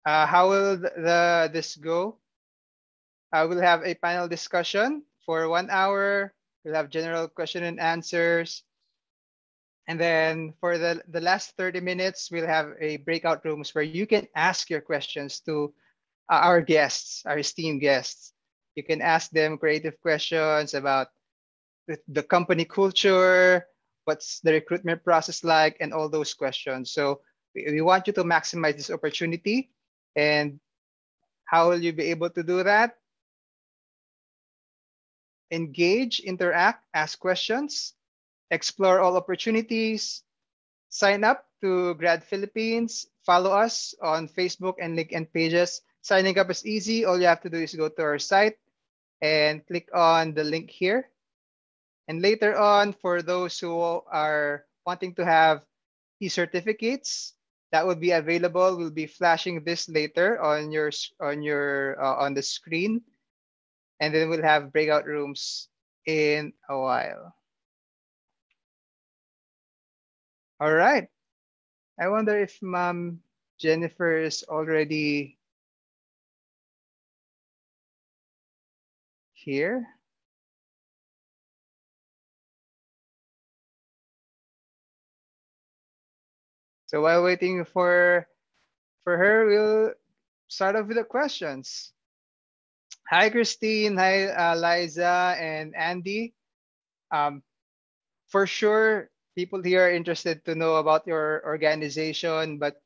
How will this go? We'll have a panel discussion for 1 hour. We'll have general question and answers. And then for the last 30 minutes, we'll have a breakout rooms where you can ask your questions to our guests, our esteemed guests. You can ask them creative questions about the company culture, what's the recruitment process like, and all those questions. So we want you to maximize this opportunity. And how will you be able to do that? Engage, interact, ask questions, explore all opportunities, sign up to Grad Philippines, follow us on Facebook and LinkedIn pages. Signing up is easy. All you have to do is go to our site and click on the link here. And later on, for those who are wanting to have e-certificates, that will be available. We'll be flashing this later on on the screen. And then we'll have breakout rooms in a while. All right. I wonder if Ma'am Jennifer is already here. So while waiting for her, we'll start off with the questions. Hi, Christine. Hi, Liza and Andy. For sure, people here are interested to know about your organization, but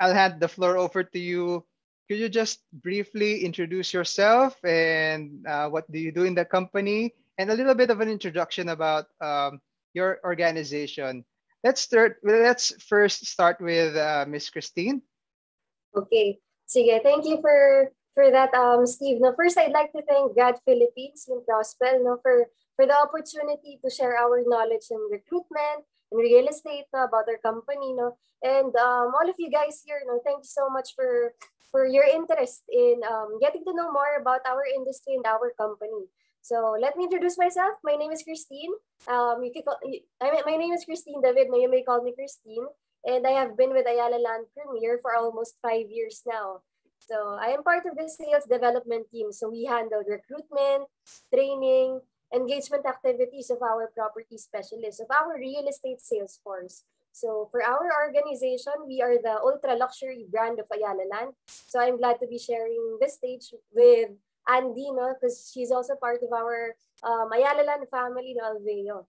I'll hand the floor over to you. Could you just briefly introduce yourself and what do you do in the company, and a little bit of an introduction about your organization? Let's first start with Miss Christine. Okay. Sige, thank you for that, Steve. No, first, I'd like to thank Grad Philippines and Prospel, no, for the opportunity to share our knowledge in recruitment and real estate, no, about our company, no, and all of you guys here, no, thank you so much for your interest in getting to know more about our industry and our company. So let me introduce myself. My name is Christine. My name is Christine David. You may call me Christine. And I have been with Ayala Land Premier for almost 5 years now. So I am part of the sales development team. So we handle recruitment, training, engagement activities of our property specialists, of our real estate sales force. So for our organization, we are the ultra luxury brand of Ayala Land. So I'm glad to be sharing this stage with Andy, no, because she's also part of our Ayala Land family, no, Alveo.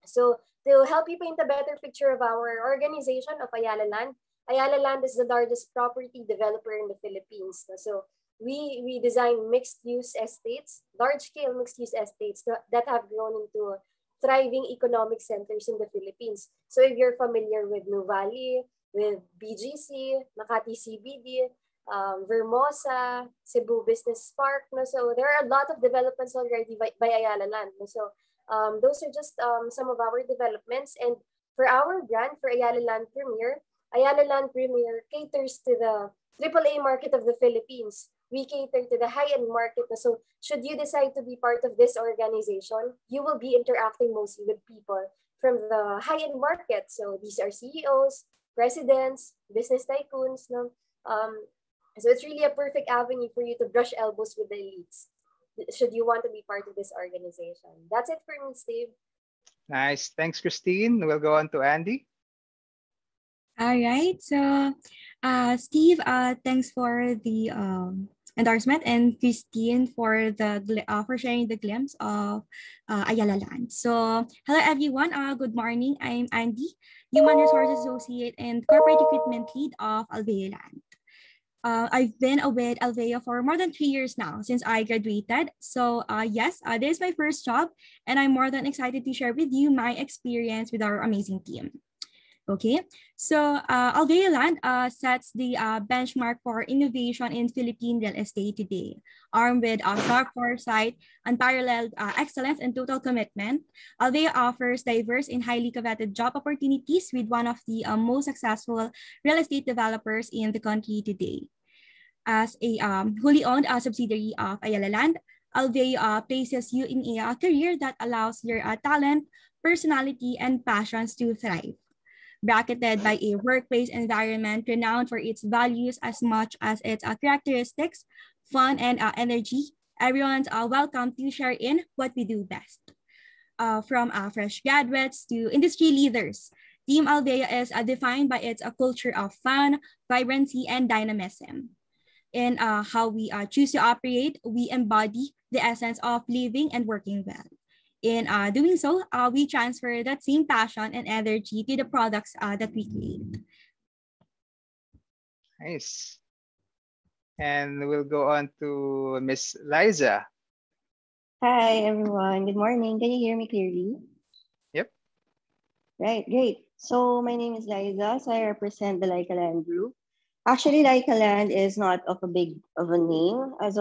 So to help you paint a better picture of our organization of Ayala Land is the largest property developer in the Philippines. So we design mixed-use estates, large-scale mixed-use estates that have grown into thriving economic centers in the Philippines. So if you're familiar with Nuvali, with BGC, Makati CBD, Vermosa, Cebu Business Park. No? So there are a lot of developments already by Ayala Land. No? So those are just some of our developments. And for our brand, for Ayala Land Premier caters to the AAA market of the Philippines. We cater to the high-end market. So should you decide to be part of this organization, you will be interacting mostly with people from the high-end market. So these are CEOs, presidents, business tycoons. No? So it's really a perfect avenue for you to brush elbows with the elites, should you want to be part of this organization. That's it for me, Steve. Nice. Thanks, Christine. We'll go on to Andy. All right. So, Steve, thanks for the endorsement, and Christine for for sharing the glimpse of Ayala Land. So, hello everyone. Good morning. I'm Andy, Human Resources Associate and Corporate Recruitment Lead of Alveo Land. I've been with Alveo for more than 3 years now since I graduated. So yes, this is my first job, and I'm more than excited to share with you my experience with our amazing team. Okay, so Alveo Land sets the benchmark for innovation in Philippine real estate today. Armed with sharp foresight, unparalleled excellence, and total commitment, Alveo offers diverse and highly coveted job opportunities with one of the most successful real estate developers in the country today. As a wholly owned subsidiary of Ayala Land, Alveo places you in a career that allows your talent, personality, and passions to thrive. bracketed by a workplace environment renowned for its values as much as its characteristics, fun, and energy. Everyone's welcome to share in what we do best. From fresh graduates to industry leaders, Team Alveo is defined by its culture of fun, vibrancy, and dynamism. In how we choose to operate, we embody the essence of living and working well. In doing so, we transfer that same passion and energy to the products that we create. Nice. And we'll go on to Miss Liza. Hi, everyone. Good morning. Can you hear me clearly? Yep. Right, great. So my name is Liza. So I represent the Lica Land group. Actually, Lica Land is not of a big of a name as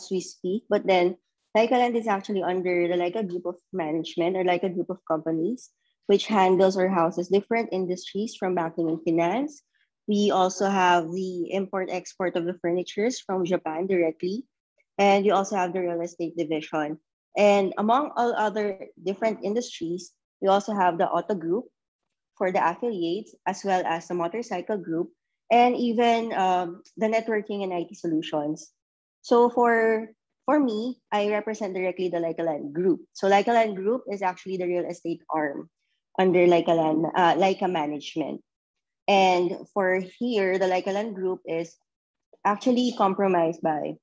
we speak, but then Lica Land is actually under the Lica group of management or Lica group of companies, which handles or houses different industries from banking and finance. We also have the import-export of the furnitures from Japan directly. And you also have the real estate division. And among all other different industries, we also have the auto group for the affiliates, as well as the motorcycle group, and even the networking and IT solutions. So for me, I represent directly the Lica Land group. So Lica Land group is actually the real estate arm under Lica Land, Lica Management. And for here, the Lica Land group is actually comprised by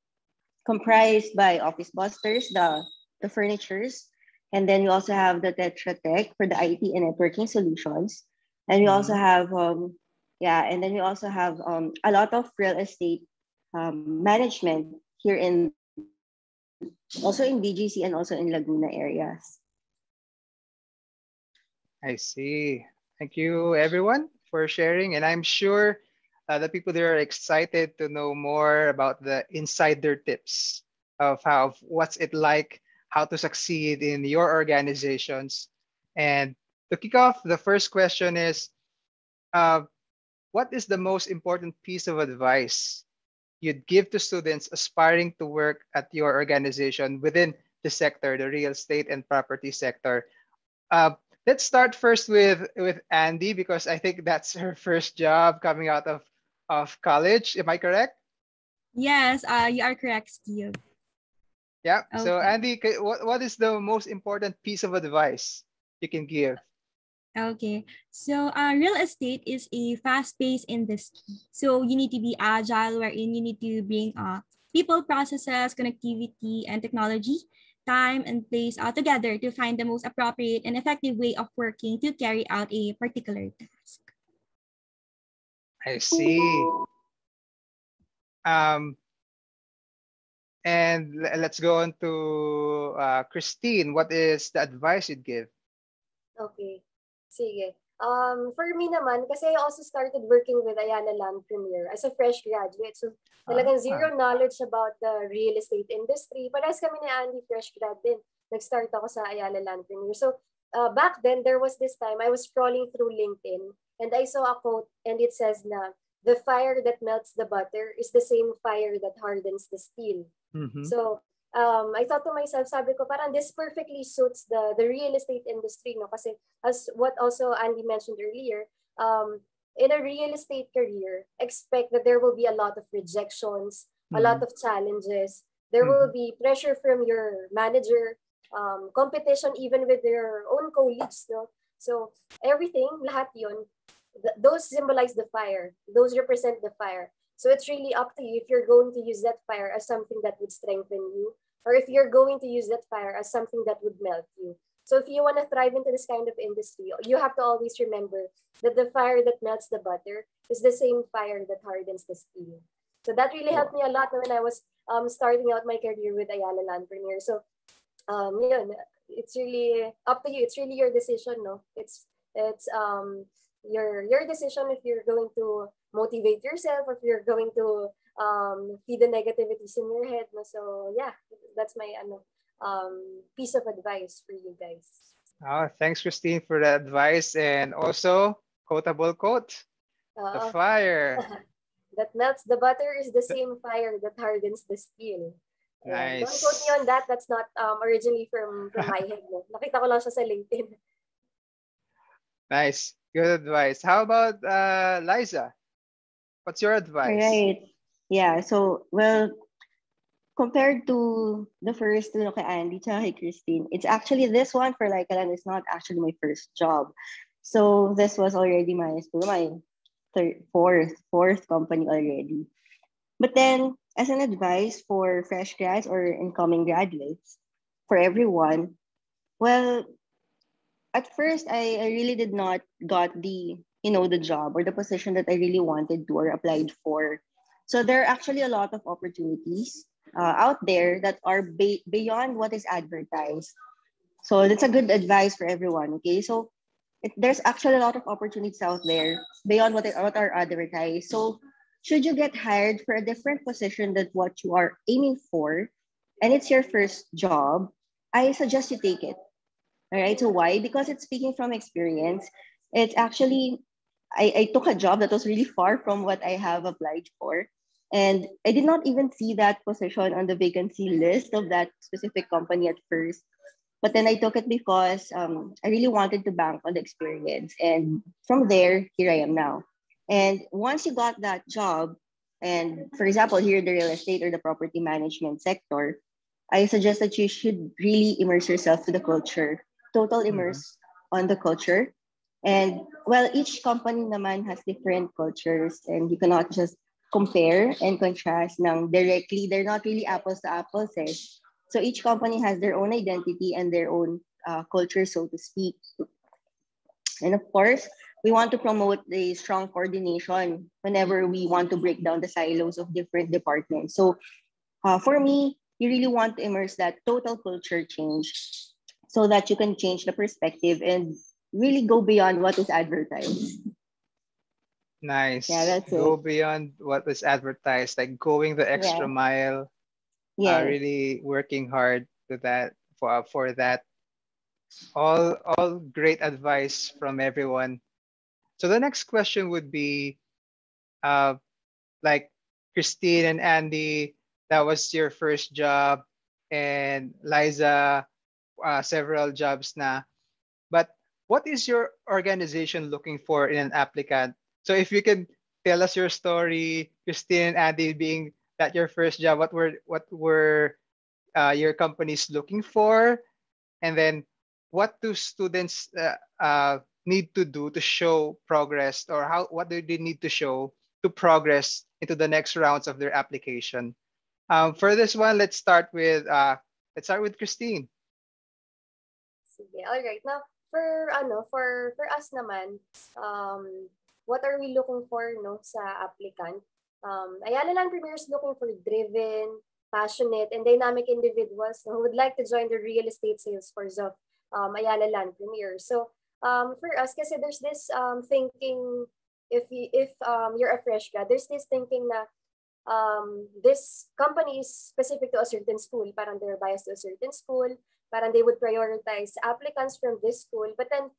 Office Busters, the furnitures, and then we also have the Tetra Tech for the IT and networking solutions, and we also have and then we also have a lot of real estate management here in also in BGC and also in Laguna areas. I see. Thank you, everyone, for sharing. And I'm sure the people there are excited to know more about the insider tips of what's it like, how to succeed in your organizations. And to kick off, the first question is, what is the most important piece of advice you'd give to students aspiring to work at your organization within the sector, the real estate and property sector? Let's start first with Andy, because I think that's her first job coming out of college. Am I correct? Yes, you are correct, Steve. Yeah. Okay. So Andy, what is the most important piece of advice you can give? Okay, so real estate is a fast-paced industry. So you need to be agile, wherein you need to bring people, processes, connectivity, and technology, time, and place together to find the most appropriate and effective way of working to carry out a particular task. I see. And let's go on to Christine. What is the advice you'd give? Okay. Sige. For me naman, kasi I also started working with Ayala Land Premier as a fresh graduate. So talagang zero knowledge about the real estate industry. Parehas kami ni Andy, fresh grad din. Nag-start ako sa Ayala Land Premier. So back then, there was this time, I was scrolling through LinkedIn and I saw a quote and it says na, the fire that melts the butter is the same fire that hardens the steel. Mm-hmm. So I thought to myself, sabi ko, parang this perfectly suits the real estate industry, no? Kasi as what also Andy mentioned earlier, in a real estate career, expect that there will be a lot of rejections, a lot of challenges. There will be pressure from your manager, competition even with your own colleagues, no? So everything, lahat yun, those symbolize the fire. Those represent the fire. So it's really up to you if you're going to use that fire as something that would strengthen you, or if you're going to use that fire as something that would melt you. So if you want to thrive into this kind of industry, you have to always remember that the fire that melts the butter is the same fire that hardens the steel. So that really helped me a lot when I was starting out my career with Ayala Land Premier. So yun, it's really up to you. It's really your decision, no? It's your decision if you're going to motivate yourself, or if you're going to feed the negativities in your head. No? So yeah, that's my piece of advice for you guys. Thanks, Christine, for the advice, and also quotable quote: "The fire that melts the butter is the same fire that hardens the steel." Nice. Don't quote me on that. That's not originally from my head. No? Nakita ko lang siya sa LinkedIn. Nice. Good advice. How about Liza? What's your All advice? right. Yeah. So, well, compared to the first two, no, kay Andy tsaka kay Christine, it's actually this one for Lycaland is not actually my first job. So this was already my fourth company already. But then, as an advice for fresh grads or incoming graduates, for everyone, well, at first I really did not got the job or the position that I really wanted to or applied for. So there are actually a lot of opportunities out there that are beyond what is advertised. So that's a good advice for everyone. Okay, so there's actually a lot of opportunities out there beyond what are advertised. So should you get hired for a different position than what you are aiming for, and it's your first job, I suggest you take it. All right. So why? Because it's speaking from experience. It's actually I took a job that was really far from what I have applied for. And I did not even see that position on the vacancy list of that specific company at first. But then I took it because I really wanted to bank on the experience. And from there, here I am now. And once you got that job, and for example, here in the real estate or the property management sector, I suggest that you should really immerse yourself to the culture, total Mm-hmm. immerse on the culture. And well, each company naman has different cultures and you cannot just compare and contrast ng directly. They're not really apples to apples. Eh. So each company has their own identity and their own culture, so to speak. And of course, we want to promote the strong coordination whenever we want to break down the silos of different departments. So for me, you really want to immerse that total culture change so that you can change the perspective and really go beyond what is advertised. Yeah, Nice. that's Go it. beyond what is advertised, like going the extra Yeah. mile, Yes. really working hard to that for that. All great advice from everyone. So the next question would be, uh, like Christine and Andy, that was your first job, and Liza, several jobs na. But what is your organization looking for in an applicant? So if you can tell us your story, Christine and Andy, being that your first job, what were your companies looking for, and then what do students need to do to show progress, or how what do they need to show to progress into the next rounds of their application? For this one, let's start with Christine. Sige, all right. Now, for us naman, what are we looking for no sa applicant? Ayala Land Premier is looking for driven, passionate, and dynamic individuals who would like to join the real estate sales force of Ayala Land Premier. So, for us, kasi there's this thinking, if you're a fresh grad, there's this thinking na this company is specific to a certain school. Parang they're biased to a certain school. Parang they would prioritize applicants from this school. But then,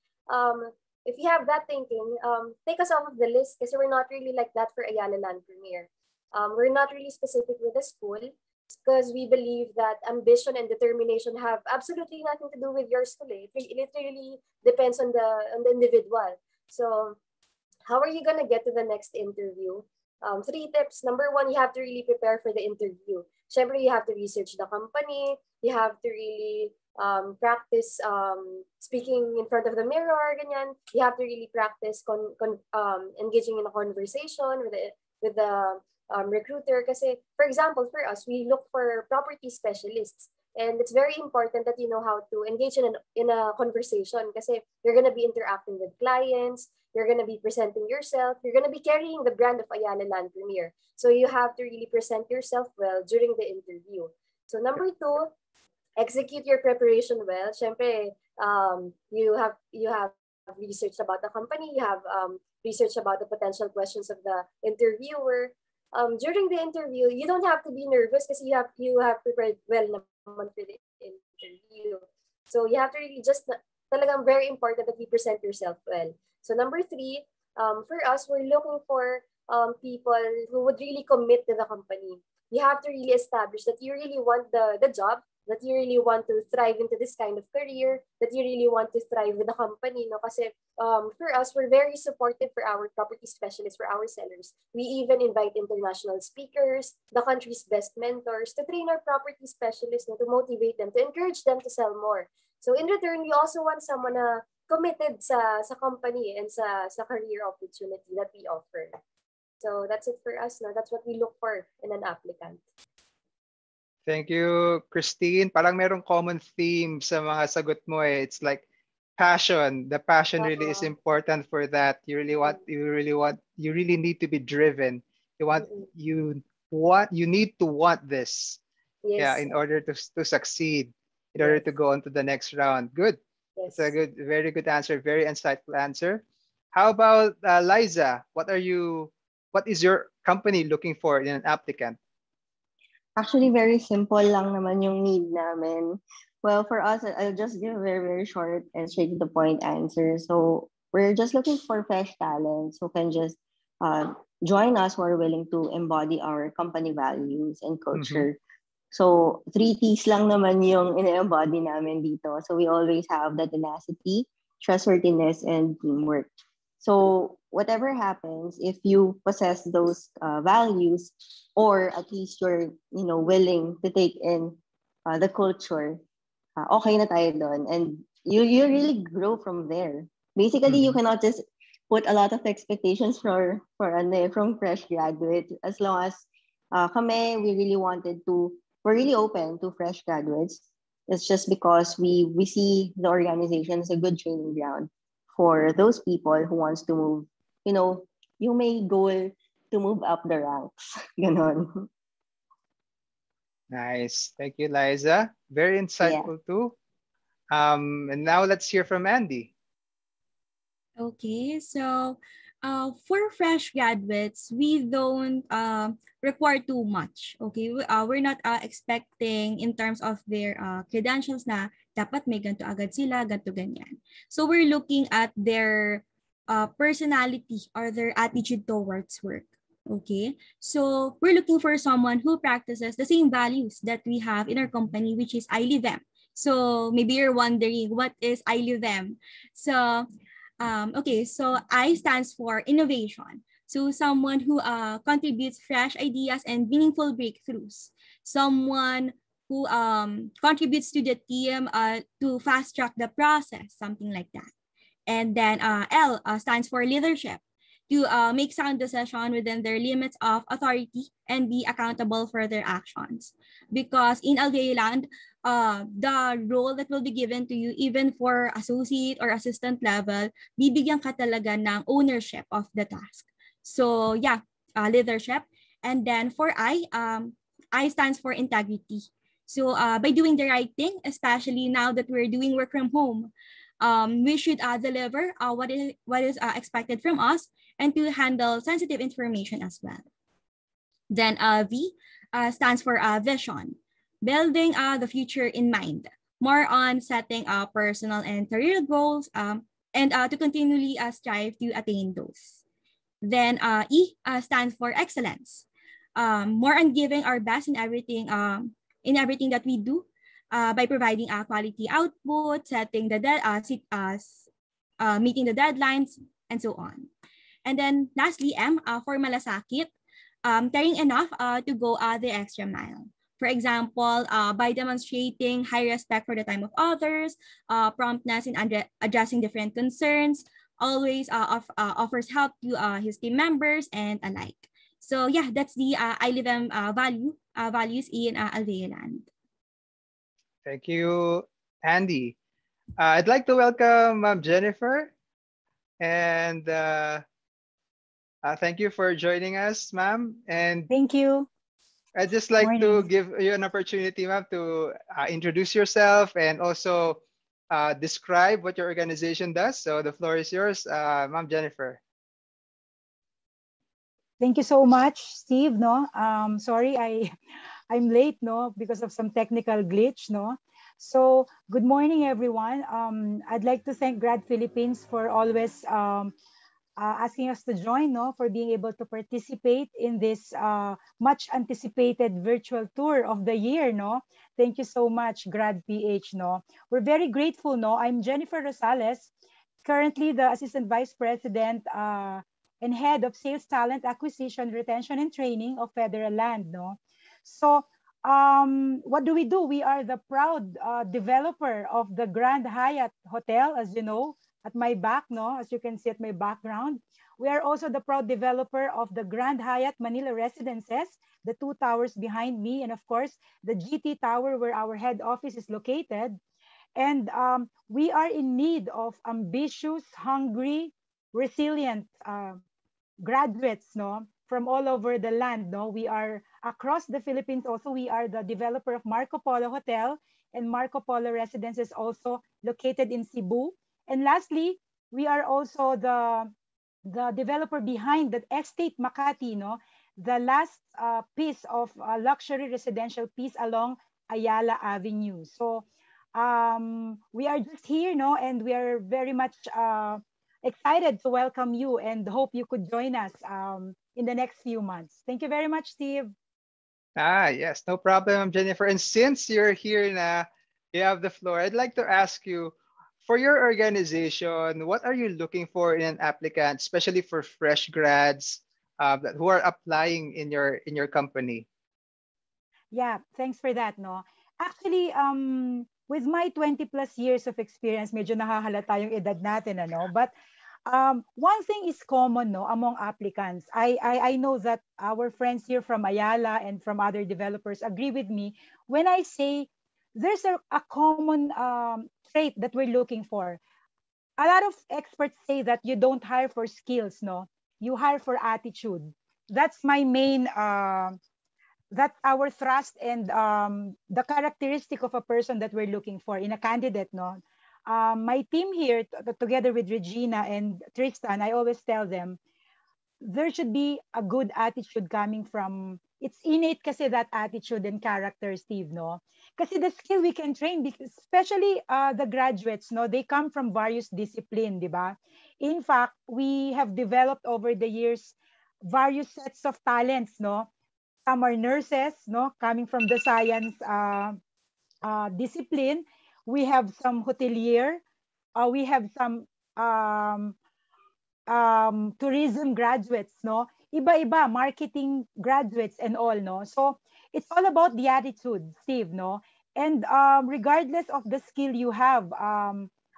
if you have that thinking, take us off of the list because we're not really like that for Ayala Land Premier. We're not really specific with the school because we believe that ambition and determination have absolutely nothing to do with your school. It really depends on the individual. So how are you gonna get to the next interview? Three tips. Number one, you have to really prepare for the interview. Siyempre, you have to research the company. You have to really practice speaking in front of the mirror, ganyan. You have to really practice engaging in a conversation with the recruiter. Kasi, for example, for us, we look for property specialists. And it's very important that you know how to engage in a conversation kasi you're gonna be interacting with clients, you're gonna be presenting yourself, you're gonna be carrying the brand of Ayala Land Premier. So you have to really present yourself well during the interview. So number two, execute your preparation well. Siyempre, you have research about the company, you have research about the potential questions of the interviewer. During the interview, you don't have to be nervous because you have prepared well naman for the interview. So you have to really just talagang very important that you present yourself well. So number three, for us, we're looking for people who would really commit to the company. You have to really establish that you really want the job that you really want to thrive into this kind of career, that you really want to thrive with the company, no? Kasi for us, we're very supportive for our property specialists, for our sellers. We even invite international speakers, the country's best mentors to train our property specialists, no, to motivate them, to encourage them to sell more. So in return, we also want someone na committed sa company and sa career opportunity that we offer. So that's it for us. No? That's what we look for in an applicant. Thank you, Christine. Parang merong common theme sa mga sagot mo eh. It's like passion. The passion really is important for that. You really need to be driven. You need to want this. Yes. Yeah, in order to succeed, in order to go on to the next round. Good. Yes. It's a very good answer, very insightful answer. How about Liza? What is your company looking for in an applicant? Actually, very simple lang naman yung need namin. Well, for us, I'll just give a very, very short and straight to the point answer. So we're just looking for fresh talents who can just join us, who are willing to embody our company values and culture. So 3 T's lang naman yung ine-embody namin dito. So we always have the tenacity, trustworthiness, and teamwork. So whatever happens, if you possess those values, or at least you're willing to take in the culture, okay na tayo doon, and you really grow from there. Basically, you cannot just put a lot of expectations from fresh graduates. As long as kami, we're really open to fresh graduates. It's just because we see the organization as a good training ground for those people who wants to move, you may goal to move up the ranks. Ganon. Nice. Thank you, Liza. Very insightful too. And now let's hear from Andy. Okay, so for fresh graduates, we don't require too much. Okay, we're not expecting in terms of their credentials na dapat may ganito agad sila, ganito ganyan. So we're looking at their personality or their attitude towards work. Okay, so we're looking for someone who practices the same values that we have in our company, which is I live them. So maybe you're wondering, what is I live them? So okay, so I stands for innovation. So someone who contributes fresh ideas and meaningful breakthroughs. Someone who contributes to the team to fast track the process, something like that. And then L stands for leadership, to make sound decision within their limits of authority and be accountable for their actions. Because in Alveo Land, the role that will be given to you, even for associate or assistant level, bibigyan ka talaga ng ownership of the task. So yeah, leadership. And then for I stands for integrity. So by doing the right thing, especially now that we're doing work from home, we should deliver what is expected from us, and to handle sensitive information as well. Then V stands for vision, building the future in mind, more on setting personal and career goals, and to continually strive to attain those. Then E stands for excellence, more on giving our best in everything that we do, by providing quality output, setting the meeting the deadlines, and so on. And then lastly, M for malasakit, caring enough to go the extra mile. For example, by demonstrating high respect for the time of others, promptness in addressing different concerns, always offers help to his team members and alike. So yeah, that's the I live values in Alveo Land. Thank you, Andy. I'd like to welcome Jennifer, and thank you for joining us, ma'am. And thank you. I'd just like to give you an opportunity, ma'am, to introduce yourself and also describe what your organization does. So the floor is yours, ma'am Jennifer. Thank you so much, Steve. No, sorry, I'm late, no, because of some technical glitch, no. So good morning, everyone. I'd like to thank GradPhilippines for always asking us to join, no, for being able to participate in this much anticipated virtual tour of the year, no. Thank you so much, GradPH, no. We're very grateful, no. I'm Jennifer Rosales, currently the Assistant Vice President and Head of Sales Talent Acquisition, Retention, and Training of Federal Land, no. So what do? We are the proud developer of the Grand Hyatt Hotel, as you know, at my back, no, as you can see at my background. We are also the proud developer of the Grand Hyatt Manila Residences, the two towers behind me, and of course, the GT Tower where our head office is located. And we are in need of ambitious, hungry, resilient graduates, no, from all over the land, no. We are across the Philippines. Also, we are the developer of Marco Polo Hotel and Marco Polo Residences, also located in Cebu. And lastly, we are also the developer behind the Estate Makati, no, the last piece of luxury residential piece along Ayala Avenue. So we are just here, no, and we are very much excited to welcome you and hope you could join us in the next few months. Thank you very much, Steve. Yes, no problem, Jennifer. And since you're here now, you have the floor. I'd like to ask you, for your organization, what are you looking for in an applicant, especially for fresh grads who are applying in your company? Yeah, thanks for that, no. Actually, with my 20 plus years of experience, medyo nakahalata yung edad natin, ano, but one thing is common, no, among applicants. I know that our friends here from Ayala and from other developers agree with me when I say there's a common trait that we're looking for. A lot of experts say that you don't hire for skills, no, you hire for attitude. That's my main that's our thrust and the characteristic of a person that we're looking for in a candidate, no. My team here, together with Regina and Tristan, I always tell them there should be a good attitude coming from, it's innate kasi that attitude and character, Steve, no? Kasi the skill we can train, because especially the graduates, no, they come from various discipline, di ba? In fact, we have developed over the years various sets of talents, no? Some are nurses, no, coming from the science discipline. We have some hotelier. We have some tourism graduates, no? Iba-iba, marketing graduates and all, no? So it's all about the attitude, Steve, no? And regardless of the skill you have,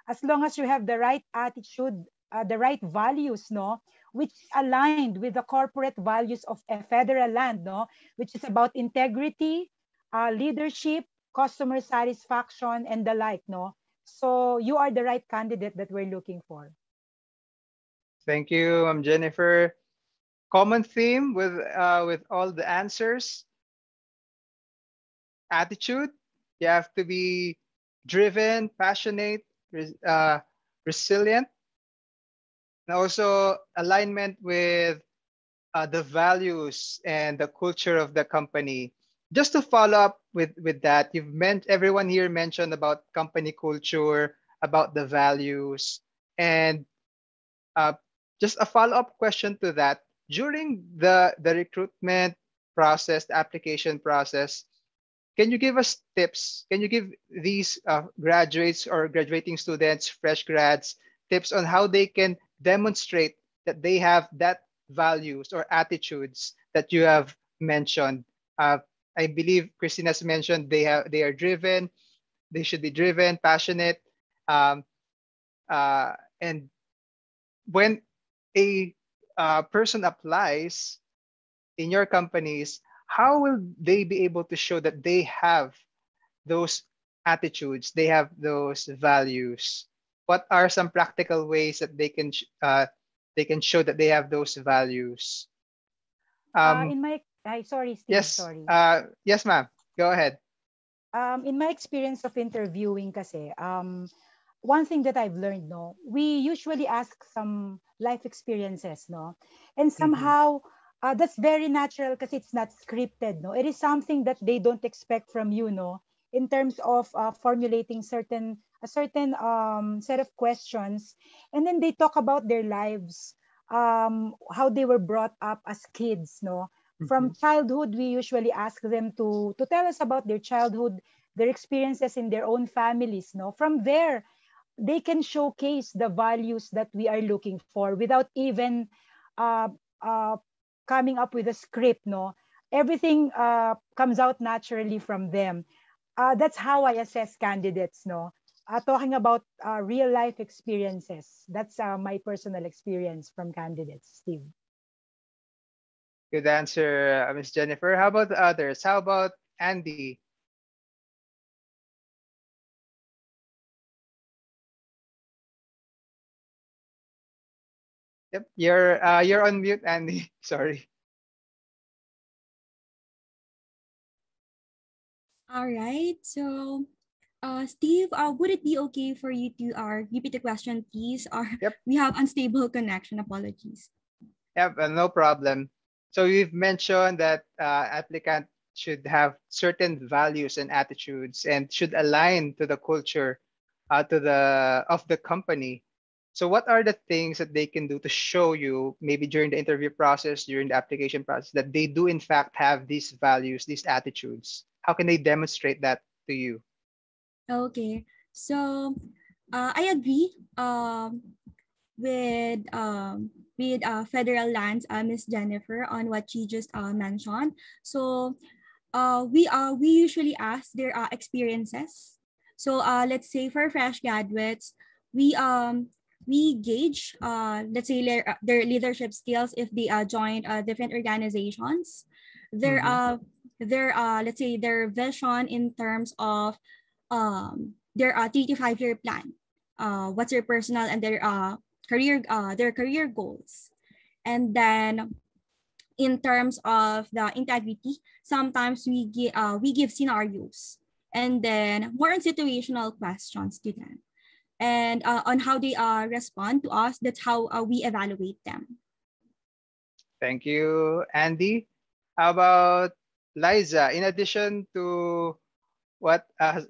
as long as you have the right attitude, the right values, no? Which is aligned with the corporate values of a federal land, no? Which is about integrity, leadership, customer satisfaction, and the like, no? So you are the right candidate that we're looking for. Thank you, Jennifer. Common theme with all the answers: attitude. You have to be driven, passionate, resilient, and also alignment with the values and the culture of the company. Just to follow up with that, everyone here mentioned about company culture, about the values, and uh, just a follow-up question to that. During the recruitment process, the application process, can you give us tips? Can you give these graduates or graduating students, fresh grads, tips on how they can demonstrate that they have that values or attitudes that you have mentioned? I believe Christina's mentioned they are driven. They should be driven, passionate, um, and when a person applies in your companies, how will they be able to show that they have those attitudes, they have those values? What are some practical ways that they can show that they have those values? In my, sorry, Steve, Yes, sorry. yes, ma'am. Go ahead. In my experience of interviewing kasi, one thing that I've learned, no, we usually ask some life experiences, no, and Mhm. somehow that's very natural because it's not scripted, no. It is something that they don't expect from you, no, in terms of formulating a certain set of questions, and then they talk about their lives. how they were brought up as kids, no? From childhood, we usually ask them to tell us about their childhood, their experiences in their own families, no? From there, they can showcase the values that we are looking for without even uh, uh, coming up with a script, no? Everything comes out naturally from them. That's how I assess candidates, no? Talking about real life experiences. That's my personal experience from candidates, Steve. Good answer, Miss Jennifer. How about the others? How about Andy? Yep, you're on mute, Andy. Sorry. All right. So, Steve, would it be okay for you to repeat the question, please? Or Yep. we have unstable connection. Apologies. Yep, no problem. So you've mentioned that applicant should have certain values and attitudes and should align to the culture to the of the company. So what are the things that they can do to show you maybe during the interview process, during the application process, that they do in fact have these values, these attitudes? How can they demonstrate that to you? Okay. So, I agree. With federal lands, Miss Jennifer, on what she just mentioned. So we usually ask their experiences. So let's say for fresh graduates, we gauge let's say their leadership skills if they join different organizations. Their let's say their vision in terms of their 3 to 5 year plan. What's their personal and their career goals, and then in terms of the integrity, sometimes we give scenarios, and then more on situational questions to them, and on how they respond to us. That's how we evaluate them. Thank you, Andy. How about Liza? In addition to what has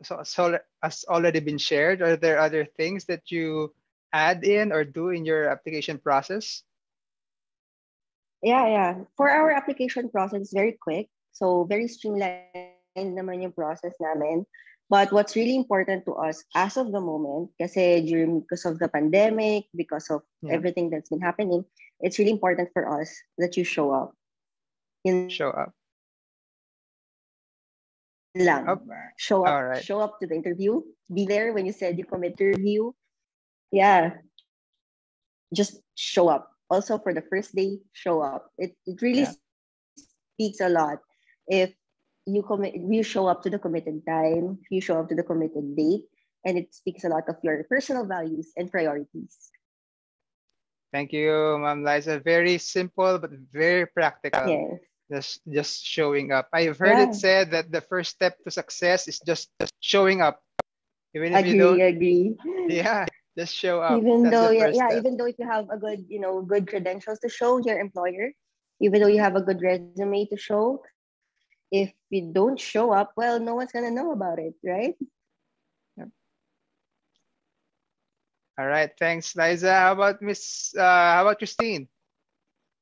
already been shared, are there other things that you add in or do in your application process? Yeah. For our application process, it's very quick. So very streamlined naman yung process namin. But what's really important to us as of the moment, because of the pandemic, because of Yeah. everything that's been happening, it's really important for us that you show up. Yun Show up. lang. Up. Show All up. right. Show up to the interview. Be there when you said you commit to interview. Yeah. Just show up. Also for the first day, show up. It really Yeah. speaks a lot if you show up to the committed time, you show up to the committed date, and it speaks a lot of your personal values and priorities. Thank you, Ma'am Liza. Very simple but very practical. Yes. Just showing up. I've heard it Yeah. said that the first step to success is just showing up. Even if you Agree, don't, agree. yeah, just show up. Even That's though, the yeah, first yeah, step. even though if you have a good, good credentials to show your employer, even though you have a good resume to show, if you don't show up, well, no one's gonna know about it, right? Yep. All right. Thanks, Liza. How about Christine?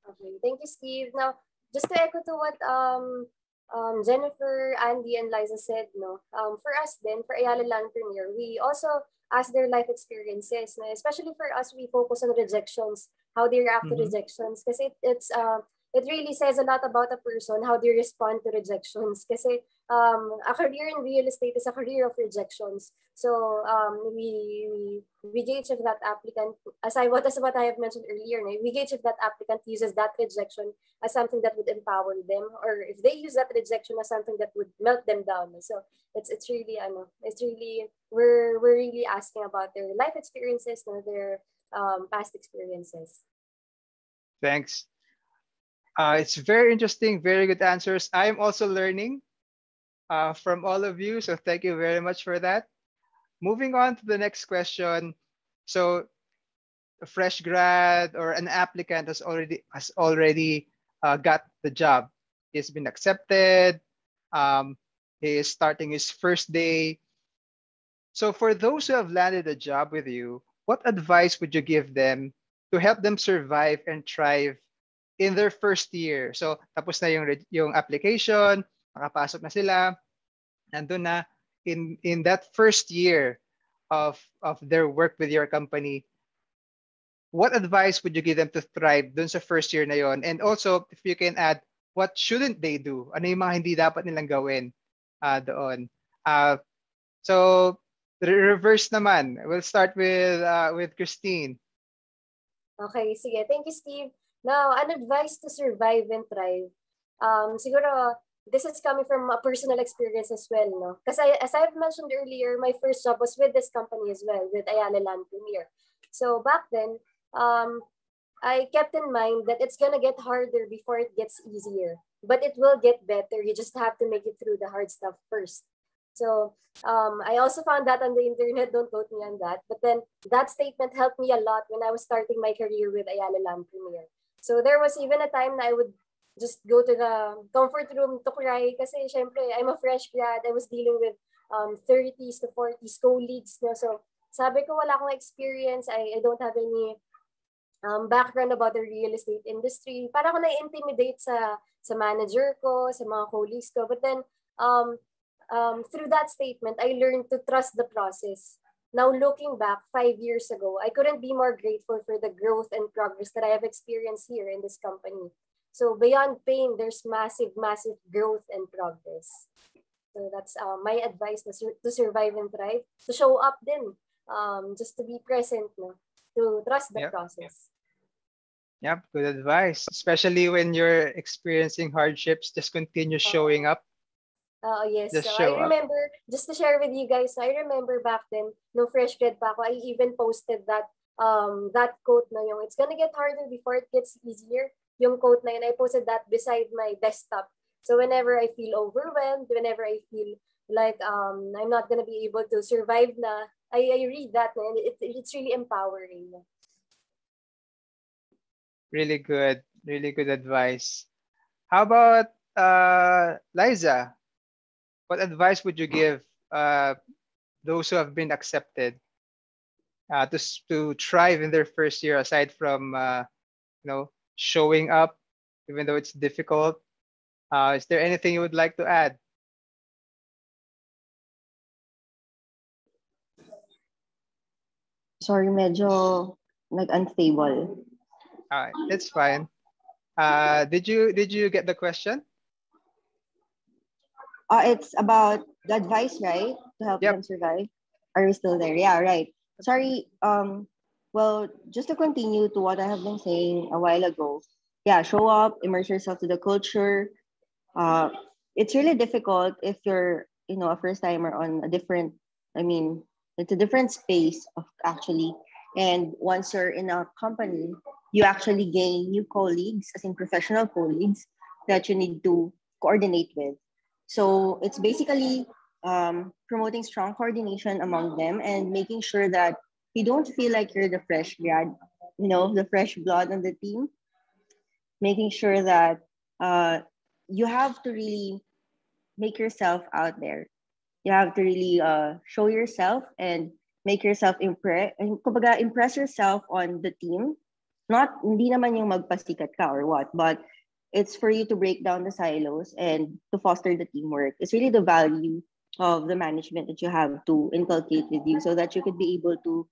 Okay, thank you, Steve. Now, just to echo to what Jennifer, Andy, and Liza said, no, for us then, for Ayala Land Premier, we also ask their life experiences. No? Especially for us, we focus on rejections, how they react to Mm-hmm. rejections, because it really says a lot about a person, how they respond to rejections. Kasi a career in real estate is a career of rejections. So we gauge if that applicant, as what I have mentioned earlier, we gauge if that applicant uses that rejection as something that would empower them, or if they use that rejection as something that would melt them down. So it's really we're really asking about their life experiences, their past experiences. Thanks. It's very interesting, very good answers. I'm also learning from all of you, so thank you very much for that. Moving on to the next question. So, a fresh grad or an applicant has already got the job. He's been accepted. Um, he is starting his first day. So, for those who have landed a job with you, what advice would you give them to help them survive and thrive in their first year. So tapos na yung application, makapasok na sila, nandun na in that first year of their work with your company. What advice would you give them to thrive dun sa first year na yon? And also, if you can add, what shouldn't they do? Ano yung mga hindi dapat nilang gawin doon? So, reverse naman. We'll start with Christine. Okay, sige. Thank you, Steve. Now, an advice to survive and thrive. Siguro, this is coming from a personal experience as well, no? Kasi as I've mentioned earlier, my first job was with this company as well, with Ayala Land Premier. So back then, I kept in mind that it's gonna get harder before it gets easier. But it will get better. You just have to make it through the hard stuff first. So I also found that on the internet, don't quote me on that. But then that statement helped me a lot when I was starting my career with Ayala Land Premier. So there was even a time that I would just go to the comfort room to cry kasi syempre, I'm a fresh grad. I was dealing with 30s to 40s colleagues. No? So sabi ko, wala akong experience. I don't have any background about the real estate industry. Para ako na-intimidate sa manager ko, sa mga colleagues ko. But then, through that statement, I learned to trust the process. Now, looking back 5 years ago, I couldn't be more grateful for the growth and progress that I have experienced here in this company. So beyond pain, there's massive, massive growth and progress. So that's my advice to survive and thrive, to show up then, just to be present, no? To trust the process. Yep, good advice. Especially when you're experiencing hardships, just continue showing up. Yes. Just so show I remember, just to share with you guys, I remember back then, no fresh grad pa ako, I even posted that that quote na yung, it's gonna get harder before it gets easier. Yung quote na yun, I posted that beside my desktop. So whenever I feel overwhelmed, whenever I feel like I'm not gonna be able to survive na, I read that and it's really empowering. Really good advice. How about Liza? What advice would you give those who have been accepted to thrive in their first year, aside from showing up, even though it's difficult? Is there anything you would like to add? Sorry, medyo unstable. It's fine. Did you get the question? It's about the advice, right? To help them survive. Are you still there? Yeah, right. Sorry. Well, just to continue to what I have been saying a while ago. Yeah, show up, immerse yourself to the culture. It's really difficult if you're, a first timer on a different, it's a different space of actually. And once you're in a company, you actually gain new colleagues, as in professional colleagues, that you need to coordinate with. So it's basically promoting strong coordination among them and making sure that you don't feel like you're the fresh grad, the fresh blood on the team. Making sure that you have to really make yourself out there. You have to really show yourself and make yourself impress yourself on the team. Hindi naman yung magpasikat ka or what, but it's for you to break down the silos and to foster the teamwork. It's really the value of the management that you have to inculcate with you so that you could be able to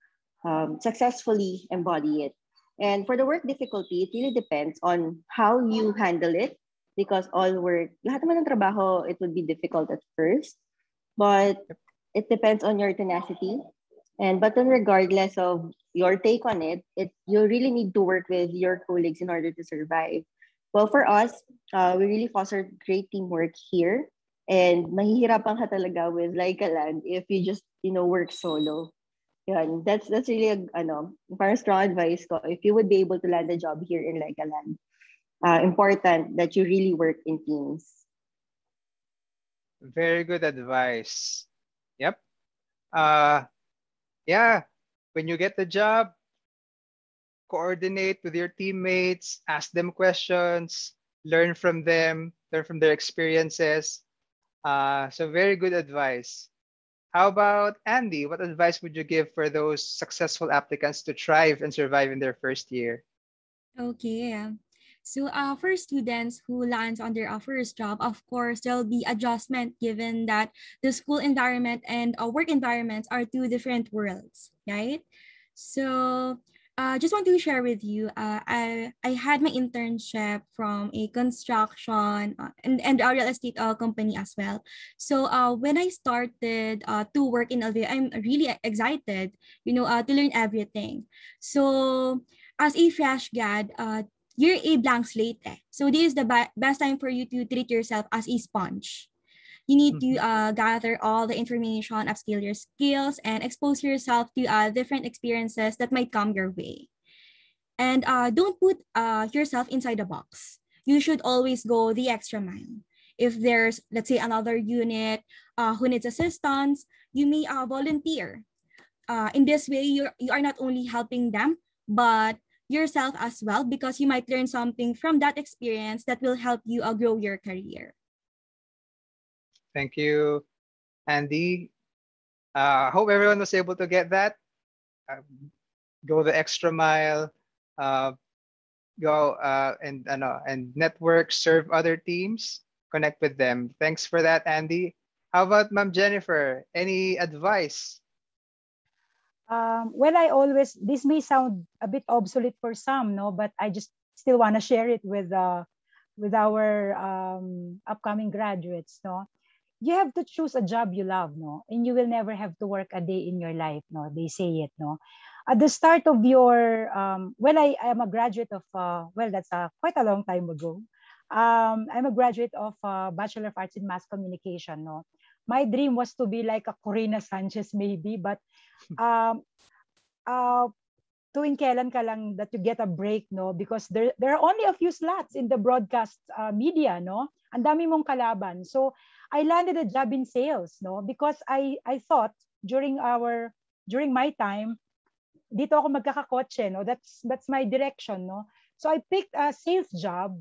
successfully embody it. And for the work difficulty, it really depends on how you handle it, because all work, lahat naman ng trabaho, it would be difficult at first, but it depends on your tenacity. But then regardless of your take on it, you really need to work with your colleagues in order to survive. Well, for us, we really foster great teamwork here. And mahihirapan ka talaga with Lica Land if you just, work solo. Yan, that's really parang strong advice ko. If you would be able to land a job here in Lica Land, important that you really work in teams. Very good advice. Yep. Yeah, when you get the job, coordinate with your teammates, ask them questions, learn from them, learn from their experiences. So very good advice. How about Andy? What advice would you give for those successful applicants to thrive and survive in their first year? Okay. So for students who lands on their first job, of course, there'll be adjustment given that the school environment and work environments are two different worlds, right? So just want to share with you, I had my internship from a construction and a real estate company as well. So when I started to work in Alveo, I'm really excited, to learn everything. So as a fresh grad, you're a blank slate. So this is the best time for you to treat yourself as a sponge. You need to Mhm. gather all the information, upskill your skills, and expose yourself to different experiences that might come your way. And don't put yourself inside a box. You should always go the extra mile. If there's, let's say, another unit who needs assistance, you may volunteer. In this way, you are not only helping them, but yourself as well, because you might learn something from that experience that will help you grow your career. Thank you, Andy. Hope everyone was able to get that. Uh, go the extra mile. Uh, go and network, serve other teams, connect with them. Thanks for that, Andy. How about Ma'am Jennifer? Any advice? Well, this may sound a bit obsolete for some, no, but I just still want to share it with our upcoming graduates, no. You have to choose a job you love, no, and you will never have to work a day in your life, no. They say it, no. At the start of your, well, I am a graduate of, well, that's quite a long time ago. I'm a graduate of Bachelor of Arts in Mass Communication, no. My dream was to be like a Corina Sanchez, maybe, but um, uh, tuwing kailan ka lang that you get a break, no? Because there are only a few slots in the broadcast media, no? Ang dami mong kalaban. So, I landed a job in sales, no? Because I thought during my time, dito ako magkakakotse, no? That's my direction, no? So, I picked a sales job,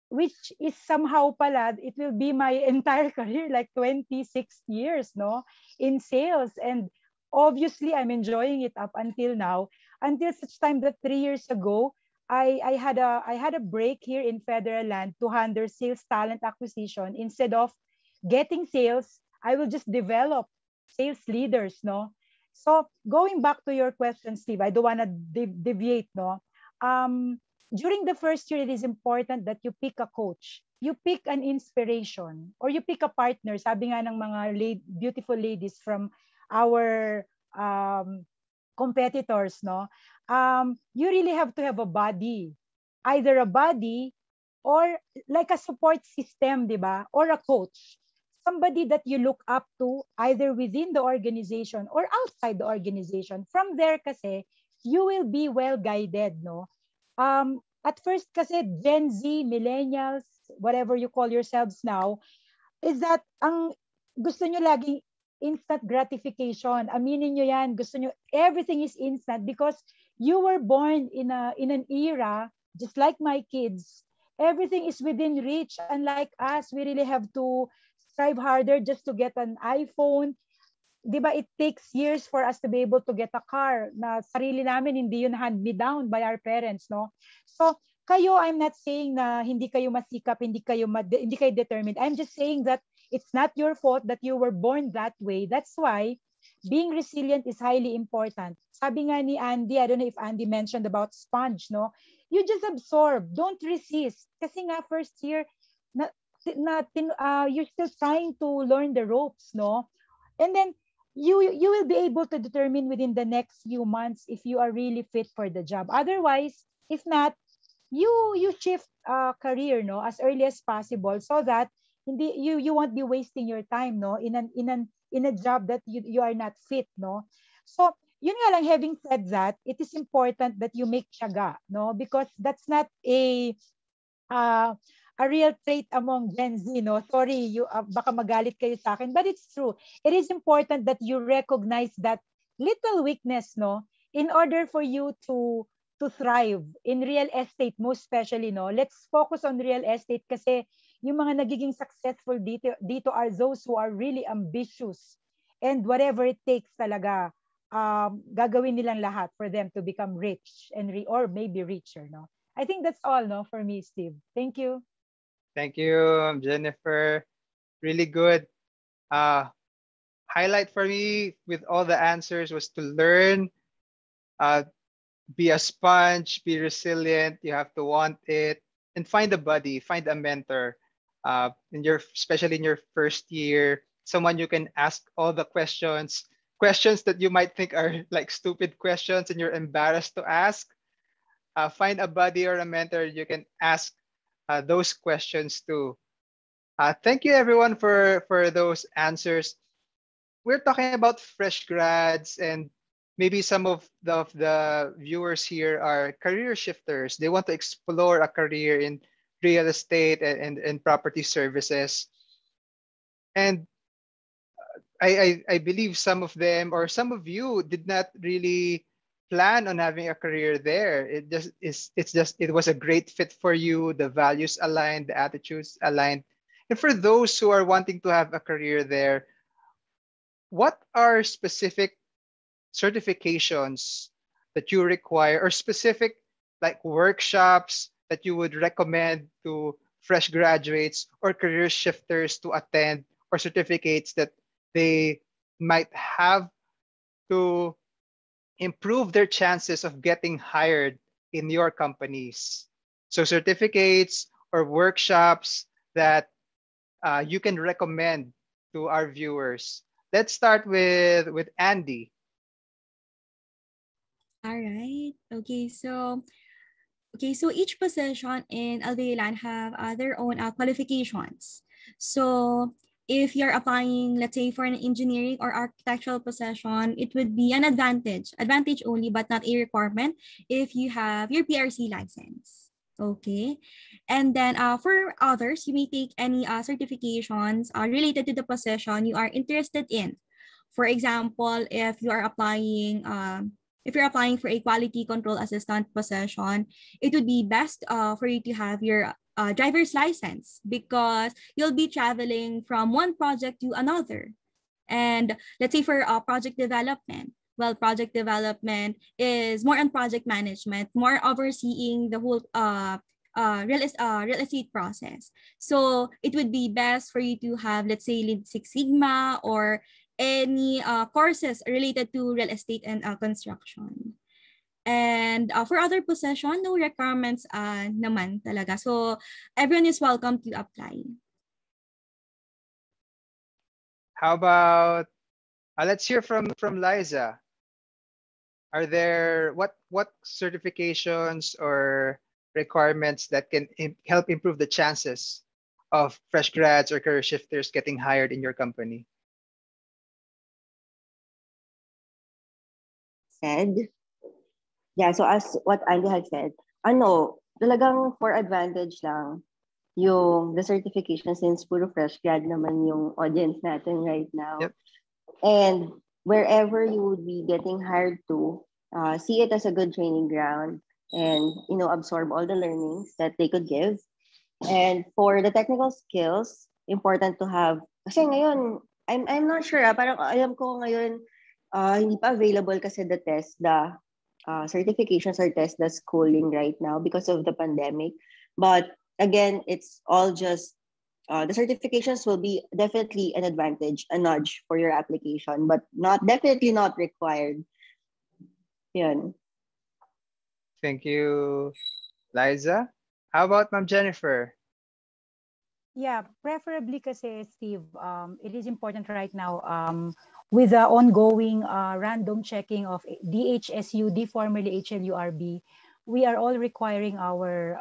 which is somehow pala, it will be my entire career, like 26 years, no, in sales. And obviously, I'm enjoying it up until now, until such time that 3 years ago, I had a break here in Federal Land to handle sales talent acquisition. Instead of getting sales, I will just develop sales leaders, no. So going back to your question, Steve, I don't want to deviate, no. During the first year, it is important that you pick a coach, you pick an inspiration, or you pick a partner. Sabi nga ng mga beautiful ladies from our competitors, no? You really have to have a body, either a body or like a support system, di ba? Or a coach. Somebody that you look up to either within the organization or outside the organization. From there kasi, you will be well guided, no? At first kasi Gen Z, millennials, whatever you call yourselves now, is that ang gusto nyo laging instant gratification. Aminin nyo yan. Gusto nyo, everything is instant because you were born in an era, just like my kids, everything is within reach. Unlike us, we really have to strive harder just to get an iPhone. Di ba, it takes years for us to be able to get a car na sarili namin, hindi yun hand-me-down by our parents, no? So, kayo, I'm not saying na hindi kayo masikap, hindi kayo determined. I'm just saying that it's not your fault that you were born that way. That's why being resilient is highly important. Sabi nga ni Andy, I don't know if Andy mentioned about sponge, no? You just absorb, don't resist. Kasi nga first year, you're still trying to learn the ropes, no? And then you will be able to determine within the next few months if you are really fit for the job. Otherwise, if not, you shift career, no, as early as possible, so that you won't be wasting your time, no, in a job that you are not fit, no. So yun nga lang, having said that, it is important that you make tiyaga, no, because that's not uh, a real trait among Gen Z, no? Sorry, baka magalit kayo sa akin, but it's true. It is important that you recognize that little weakness, no? In order for you to thrive in real estate, most especially, no? Let's focus on real estate kasi yung mga nagiging successful dito are those who are really ambitious and whatever it takes talaga, gagawin nilang lahat for them to become rich and or maybe richer, no? I think that's all, no, for me, Steve. Thank you. Thank you, Jennifer. Really good. Uh, Highlight for me with all the answers was to learn, uh, be a sponge, be resilient. You have to want it, and find a buddy, find a mentor. In your especially in your first year, someone you can ask all the questions that you might think are like stupid questions, and you're embarrassed to ask. Find a buddy or a mentor you can ask those questions to. Thank you everyone for those answers. We're talking about fresh grads, and maybe some of the viewers here are career shifters. They want to explore a career in real estate and property services. And I believe some of them or some of you did not really plan on having a career there. It was a great fit for you. The values aligned, the attitudes aligned. And for those who are wanting to have a career there, what are specific certifications that you require or specific like workshops that you would recommend to fresh graduates or career shifters to attend, or certificates that they might have to improve their chances of getting hired in your companies? So certificates or workshops that you can recommend to our viewers. Let's start with Andy. All right. So each position in Alveo Land have their own qualifications. So if you're applying, let's say, for an engineering or architectural position, it would be an advantage only, but not a requirement if you have your PRC license. Okay. And then for others, you may take any certifications related to the position you are interested in. For example, if you're applying for a quality control assistant position, it would be best for you to have your driver's license, because you'll be traveling from one project to another. And let's say for project development, well, project development is more on project management, more overseeing the whole real estate process. So it would be best for you to have, let's say, Lean Six Sigma or any courses related to real estate and construction. And for other position, no requirements naman talaga. So everyone is welcome to apply. How about let's hear from Liza. Are there what certifications or requirements that can help improve the chances of fresh grads or career shifters getting hired in your company? Said. Yeah, so as what Andy had said, talagang for advantage lang yung the certification, since puro fresh grad naman yung audience natin right now. Yep. And wherever you would be getting hired to, see it as a good training ground, and absorb all the learnings that they could give. And for the technical skills, important to have. Kasi ngayon, I'm not sure, parang alam ko ngayon, hindi pa available kasi the certifications or test the schooling right now because of the pandemic. But again, it's all just the certifications will be definitely an advantage, a nudge for your application, but definitely not required. Yun. Thank you, Liza. How about Ma'am Jennifer? Yeah, preferably kasi, Steve, it is important right now with the ongoing random checking of DHSUD, formerly HLURB. We are all requiring our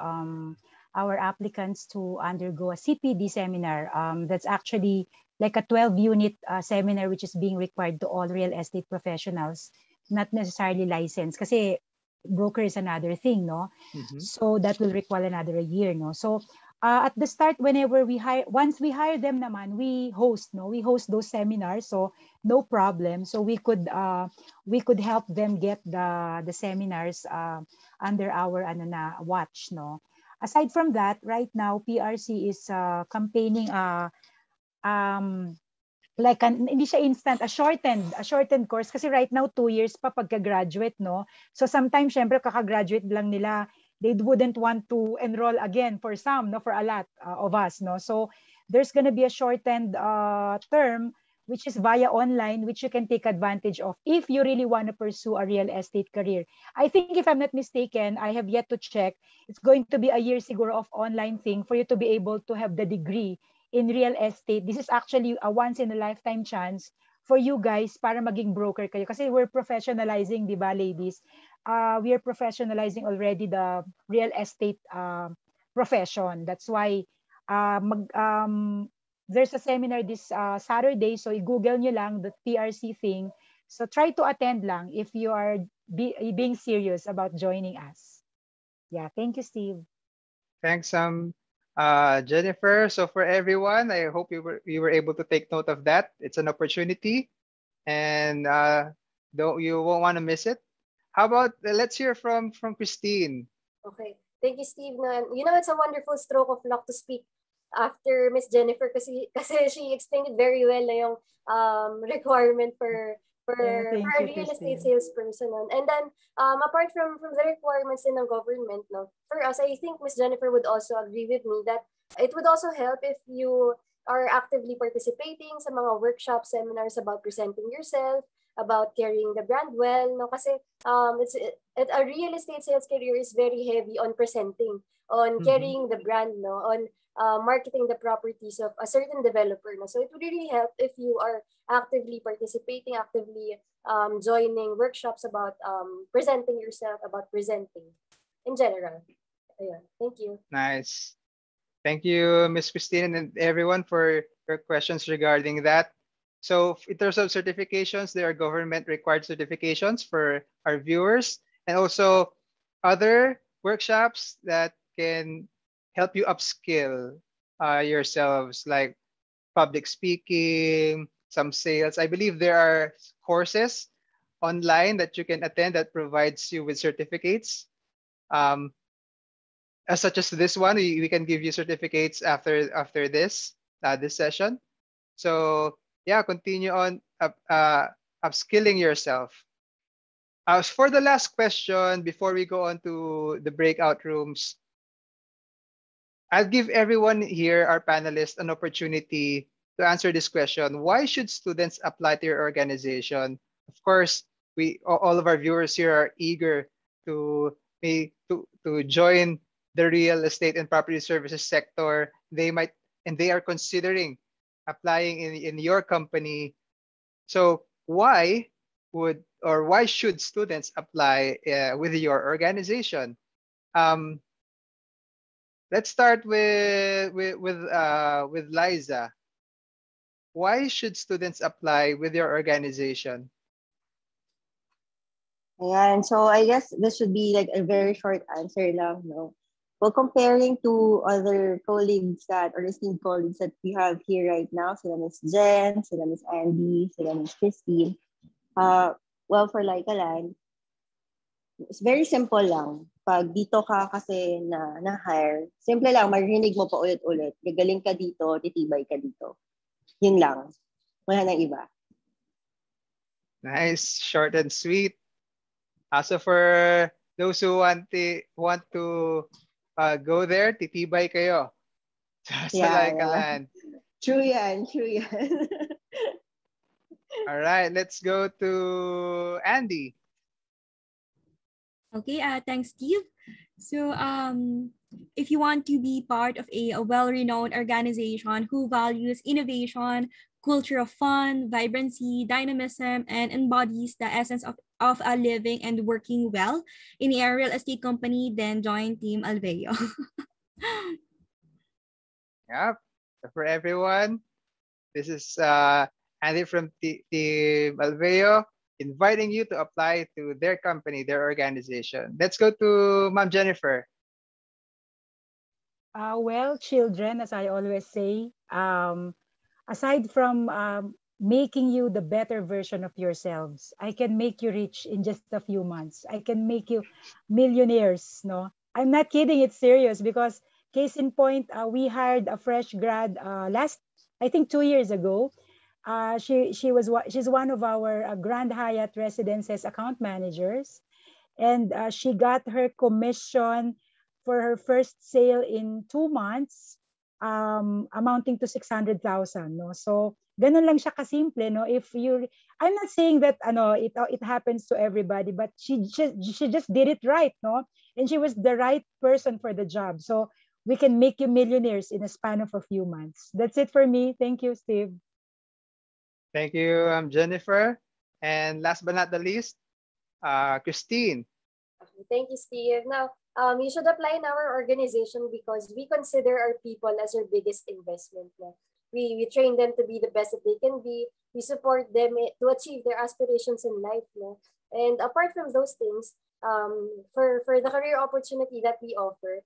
applicants to undergo a CPD seminar. That's actually like a 12-unit seminar which is being required to all real estate professionals, not necessarily licensed. Kasi broker is another thing, no? Mm-hmm. So that will require another year, no? So at the start, once we hire them naman, we host those seminars, so no problem. So we could help them get the seminars under our watch, no. Aside from that, right now PRC is campaigning like hindi siya instant, a shortened course kasi right now 2 years pa pagka-graduate, no? So sometimes syempre kaka-graduate lang nila, they wouldn't want to enroll again for some, no, for a lot of us, no? So there's going to be a shortened term which is via online, which you can take advantage of if you really want to pursue a real estate career. I think if I'm not mistaken, I have yet to check, it's going to be a year siguro of online thing for you to be able to have the degree in real estate. This is actually a once in a lifetime chance for you guys para maging broker kayo. Kasi we're professionalizing, di ba, ladies? We are professionalizing already the real estate profession. That's why there's a seminar this Saturday. So i-google nyo lang the PRC thing. So try to attend lang if you are being serious about joining us. Yeah, thank you, Steve. Thanks, Jennifer. So for everyone, I hope you were able to take note of that. It's an opportunity, and you won't want to miss it. How about let's hear from Christine. Okay. Thank you, Steve. It's a wonderful stroke of luck to speak after Miss Jennifer kasi she explained it very well na yung requirement for Yeah, thank a you, real estate Christine. salesperson. And then apart from the requirements in the government, no, for us, I think Miss Jennifer would also agree with me that it would also help if you are actively participating sa mga workshops, seminars about presenting yourself, about carrying the brand well, no? Kasi a real estate sales career is very heavy on presenting, on carrying the brand, no, on marketing the properties of a certain developer, no. So it would really help if you are actively participating, actively joining workshops about presenting yourself, about presenting in general. Yeah, thank you. Nice. Thank you, Miss Christine, and everyone for your questions regarding that. So in terms of certifications, there are government required certifications for our viewers, and also other workshops that can help you upskill yourselves, like public speaking, some sales. I believe there are courses online that you can attend that provides you with certificates. Such as this one, we can give you certificates after this session. So yeah, continue on upskilling yourself. As for the last question, before we go on to the breakout rooms, I'll give everyone here, our panelists, an opportunity to answer this question. Why should students apply to your organization? Of course, all of our viewers here are eager to join the real estate and property services sector. They are considering applying in your company. So why should students apply with your organization? Let's start with Liza. Why should students apply with your organization? And so I guess this should be like a very short answer lang, no? Well, comparing to other colleagues or esteemed colleagues that we have here right now, sila Miss Jen, sila Miss Andy, sila Miss Christine, well, for Lica Land, it's very simple lang. Pag dito ka kasi na-hire, simple lang, marinig mo pa ulit-ulit. Gagaling ka dito, titibay ka dito. Yun lang. Wala nang iba. Nice, short and sweet. So for those who want to go there, titibay kayo sa Lica Land. True yan. All right, let's go to Andy. Okay, thanks, Steve. So, if you want to be part of a well-renowned organization who values innovation, culture of fun, vibrancy, dynamism, and embodies the essence of living and working well in a real estate company, then join Team Alveo. Yep. So for everyone, this is Andy from Team Alveo, inviting you to apply to their company, their organization. Let's go to Ma'am Jennifer. Well, children, as I always say, aside from making you the better version of yourselves, I can make you rich in just a few months. I can make you millionaires. No, I'm not kidding. It's serious because case in point, we hired a fresh grad I think 2 years ago. She's one of our Grand Hyatt Residences account managers, and she got her commission for her first sale in 2 months, amounting to 600,000. No, so ganun lang siya kasimple. No, if you, I'm not saying that it happens to everybody, but she just did it right. No, and she was the right person for the job. So we can make you millionaires in a span of a few months. That's it for me. Thank you, Steve. Thank you, Jennifer. And last but not the least, Christine. Okay, thank you, Steve. Now, you should apply in our organization because we consider our people as our biggest investment. No? We train them to be the best that they can be. We support them to achieve their aspirations in life. No? And apart from those things, for the career opportunity that we offer,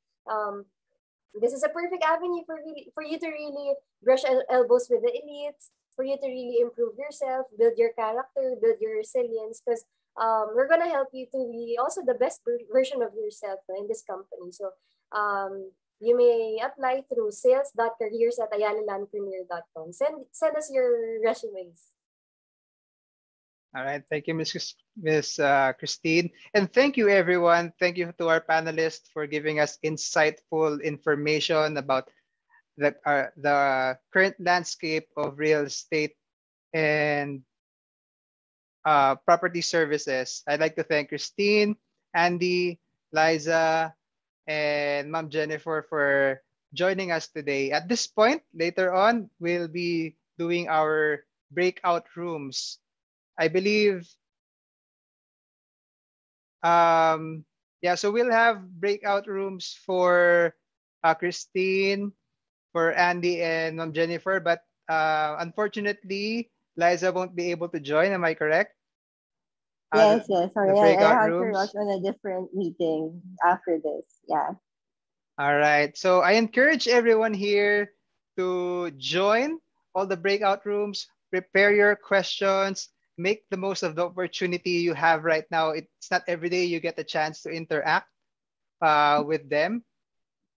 this is a perfect avenue for you to really brush elbows with the elites, for you to really improve yourself, build your character, build your resilience, because we're gonna help you to be also the best version of yourself in this company. So you may apply through sales.careers@ayalalandpremier.com. Send us your resumes. All right. Thank you, Miss Christine. And thank you, everyone. Thank you to our panelists for giving us insightful information about the current landscape of real estate and property services. I'd like to thank Christine, Andy, Liza, and Ma'am Jennifer for joining us today. At this point, later on, we'll be doing our breakout rooms. I believe, yeah, so we'll have breakout rooms for Christine, for Andy, and Ma'am Jennifer, but unfortunately, Liza won't be able to join. Am I correct? Yes, yes. Sorry, The I breakout have to rooms. rush on a different meeting after this. Yeah. All right. So I encourage everyone here to join all the breakout rooms, prepare your questions, make the most of the opportunity you have right now. It's not every day you get a chance to interact with them.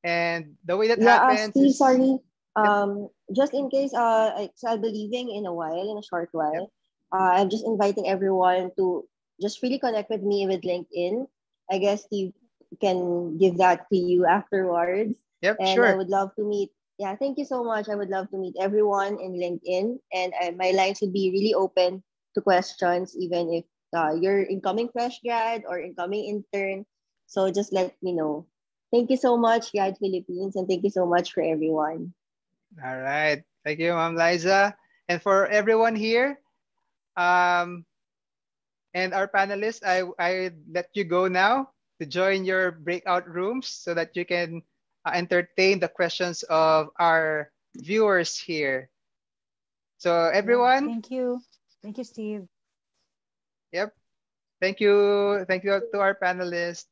And the way that Yeah, happens Steve, is, sorry. yep, Just in case, so I'll be leaving in a while, in a short yep, while. I'm just inviting everyone to just really connect with me with LinkedIn. I guess Steve can give that to you afterwards. yep, And I sure. would love to meet. Yeah, thank you so much. I would love to meet everyone in LinkedIn, and my lines would be really open to questions, even if you're incoming fresh grad or incoming intern. So just let me know. Thank you so much, Guide Philippines, and thank you so much for everyone. All right. Thank you, Ma'am Liza. And for everyone here, um, and our panelists, I let you go now to join your breakout rooms so that you can entertain the questions of our viewers here. So Yeah, everyone, thank you. Thank you, Steve. yep. Thank you. Thank you to our panelists.